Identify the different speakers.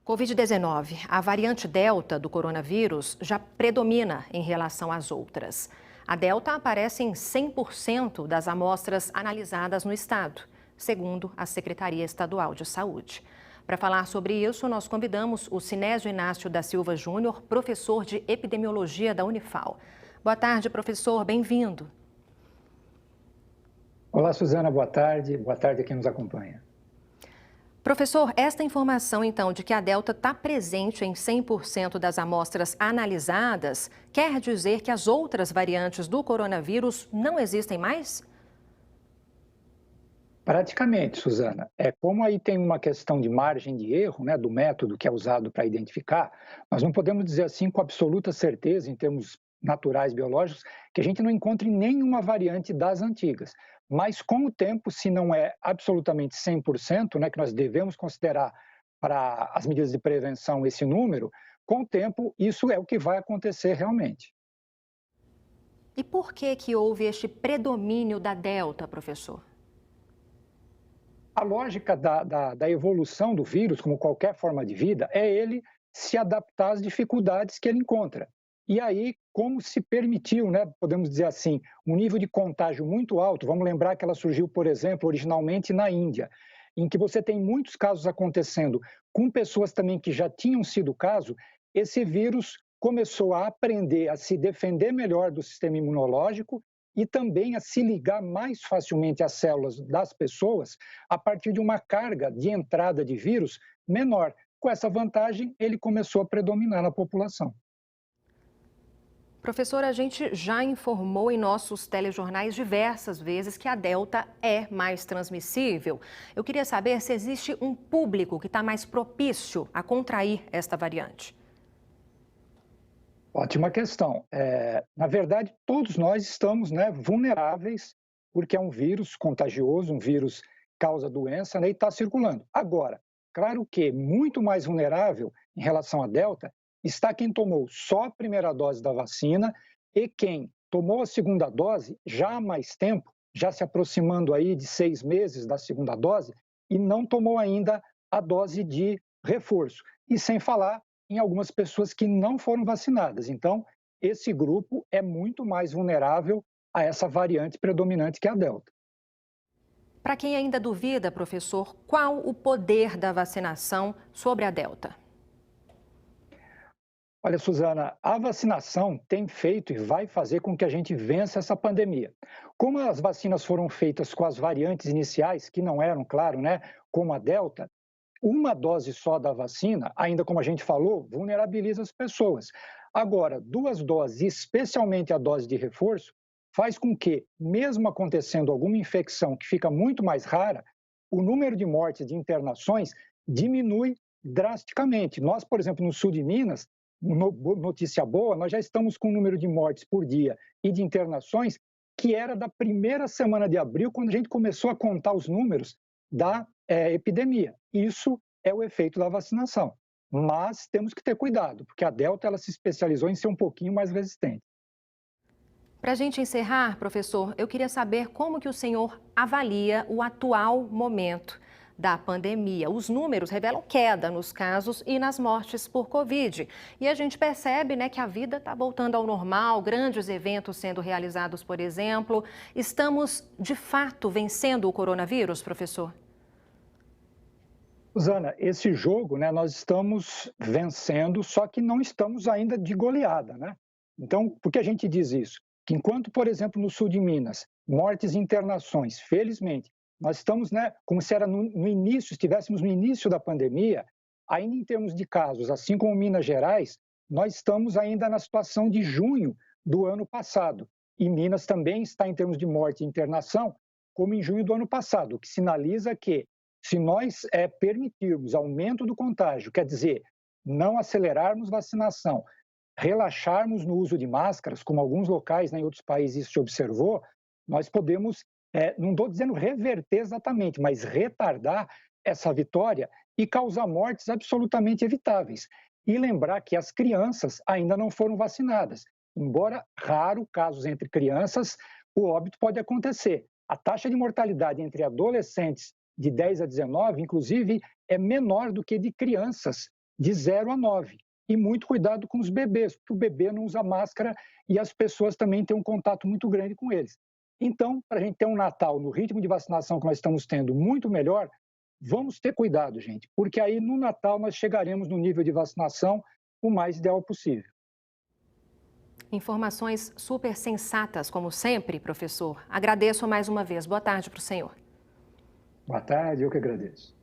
Speaker 1: Covid-19, a variante Delta do coronavírus já predomina em relação às outras. A Delta aparece em 100% das amostras analisadas no estado, segundo a Secretaria Estadual de Saúde. Para falar sobre isso, nós convidamos o Sinésio Inácio da Silva Júnior, professor de epidemiologia da Unifal. Boa tarde, professor, bem-vindo.
Speaker 2: Olá, Suzana, boa tarde. Boa tarde a quem nos acompanha.
Speaker 1: Professor, esta informação, então, de que a Delta está presente em 100% das amostras analisadas, quer dizer que as outras variantes do coronavírus não existem mais?
Speaker 2: Praticamente, Suzana. Como aí tem uma questão de margem de erro, né, do método que é usado para identificar, nós não podemos dizer assim com absoluta certeza, em termos naturais, biológicos, que a gente não encontre nenhuma variante das antigas. Mas com o tempo, se não é absolutamente 100%, né, que nós devemos considerar para as medidas de prevenção esse número, com o tempo isso é o que vai acontecer realmente.
Speaker 1: E por que houve este predomínio da Delta, professor?
Speaker 2: A lógica da evolução do vírus, como qualquer forma de vida, é ele se adaptar às dificuldades que ele encontra. E aí, como se permitiu, né, podemos dizer assim, um nível de contágio muito alto, vamos lembrar que ela surgiu, por exemplo, originalmente na Índia, em que você tem muitos casos acontecendo com pessoas também que já tinham sido caso, esse vírus começou a aprender a se defender melhor do sistema imunológico e também a se ligar mais facilmente às células das pessoas a partir de uma carga de entrada de vírus menor. Com essa vantagem, ele começou a predominar na população.
Speaker 1: Professor, a gente já informou em nossos telejornais diversas vezes que a Delta é mais transmissível. Eu queria saber se existe um público que está mais propício a contrair esta variante.
Speaker 2: Ótima questão. Na verdade, todos nós estamos, né, vulneráveis, porque é um vírus contagioso, um vírus causa doença, né, e está circulando. Agora, claro que muito mais vulnerável em relação à Delta está quem tomou só a primeira dose da vacina e quem tomou a segunda dose já há mais tempo, já se aproximando aí de 6 meses da segunda dose, e não tomou ainda a dose de reforço. E sem falar em algumas pessoas que não foram vacinadas. Então, esse grupo é muito mais vulnerável a essa variante predominante que é a Delta.
Speaker 1: Para quem ainda duvida, professor, qual o poder da vacinação sobre a Delta?
Speaker 2: Olha, Suzana, a vacinação tem feito e vai fazer com que a gente vença essa pandemia. Como as vacinas foram feitas com as variantes iniciais, que não eram, claro, né, como a Delta, uma dose só da vacina, ainda como a gente falou, vulnerabiliza as pessoas. Agora, 2 doses, especialmente a dose de reforço, faz com que, mesmo acontecendo alguma infecção que fica muito mais rara, o número de mortes, de internações, diminui drasticamente. Nós, por exemplo, no sul de Minas, notícia boa, nós já estamos com um número de mortes por dia e de internações que era da primeira semana de abril, quando a gente começou a contar os números da epidemia. Isso é o efeito da vacinação. Mas temos que ter cuidado, porque a Delta ela se especializou em ser um pouquinho mais resistente.
Speaker 1: Para a gente encerrar, professor, eu queria saber como que o senhor avalia o atual momento da pandemia. Os números revelam queda nos casos e nas mortes por Covid. E a gente percebe, né, que a vida está voltando ao normal, grandes eventos sendo realizados, por exemplo. Estamos, de fato, vencendo o coronavírus, professor?
Speaker 2: Susana, esse jogo, né, nós estamos vencendo, só que não estamos ainda de goleada, né? Então, por que a gente diz isso? Que enquanto, por exemplo, no sul de Minas, mortes e internações, felizmente, nós estamos, né, como se era no início, estivéssemos no início da pandemia, ainda em termos de casos, assim como Minas Gerais, nós estamos ainda na situação de junho do ano passado. E Minas também está em termos de morte e internação, como em junho do ano passado, o que sinaliza que se nós permitirmos aumento do contágio, quer dizer, não acelerarmos vacinação, relaxarmos no uso de máscaras, como alguns locais, né, em outros países se observou, nós podemos, não estou dizendo reverter exatamente, mas retardar essa vitória e causar mortes absolutamente evitáveis. E lembrar que as crianças ainda não foram vacinadas. Embora raro casos entre crianças, o óbito pode acontecer. A taxa de mortalidade entre adolescentes de 10 a 19, inclusive, é menor do que de crianças de 0 a 9. E muito cuidado com os bebês, porque o bebê não usa máscara e as pessoas também têm um contato muito grande com eles. Então, para a gente ter um Natal no ritmo de vacinação que nós estamos tendo muito melhor, vamos ter cuidado, gente, porque aí no Natal nós chegaremos no nível de vacinação o mais ideal possível.
Speaker 1: Informações super sensatas, como sempre, professor. Agradeço mais uma vez. Boa tarde para o senhor.
Speaker 2: Boa tarde, eu que agradeço.